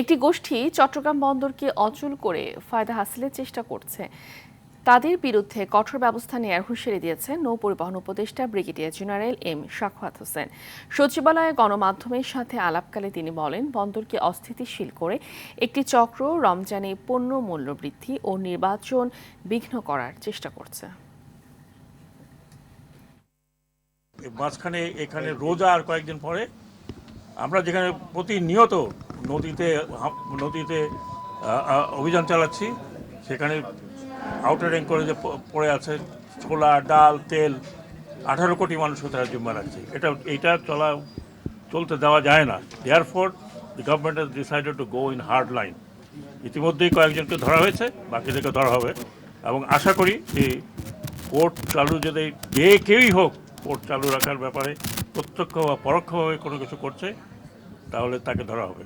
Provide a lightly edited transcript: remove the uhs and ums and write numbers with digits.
একটি গোষ্ঠী চট্টগ্রাম বন্দরকে অচল করে ফায়দা হাসিলের চেষ্টা করছে। তাদের বিরুদ্ধে কঠোর ব্যবস্থা নেওয়ার হুঁশিয়ারি দিয়েছেন নৌপরিবহন উপদেষ্টা brigadier general M Sakhawat Hossain. সচিবালয়ে গণমাধ্যমের সাথে আলাপকালে তিনি বলেন, বন্দরকে অস্থিতিশীল করে একটি চক্র রমজানে পণ্য মূল্য বৃদ্ধি ও নির্বাচন বিঘ্ন করার চেষ্টা করছে। মাঝখানে এখানে রোজা আর কয়েকদিন পরে আমরা যেখানে প্রতিনিয়ত নদীতে নদীতে অভিযান চালাচ্ছি, সেখানে আউটার র্যাঙ্ক করে যে পড়ে আছে ছোলা, ডাল, তেল, 18 কোটি মানুষকে তারা জিম্মা রাখছে। এটা চলতে দেওয়া যায় না। Therefore the government has decided to go in hard line. ইতিমধ্যেই কয়েকজনকে ধরা হয়েছে, বাকিদেরকে ধরা হবে এবং আশা করি যে পোর্ট চালু যদি যে কেউই হোক পোর্ট চালু রাখার ব্যাপারে প্রত্যক্ষ বা পরোক্ষভাবে কোনো কিছু করছে, তাহলে তাকে ধরা হবে।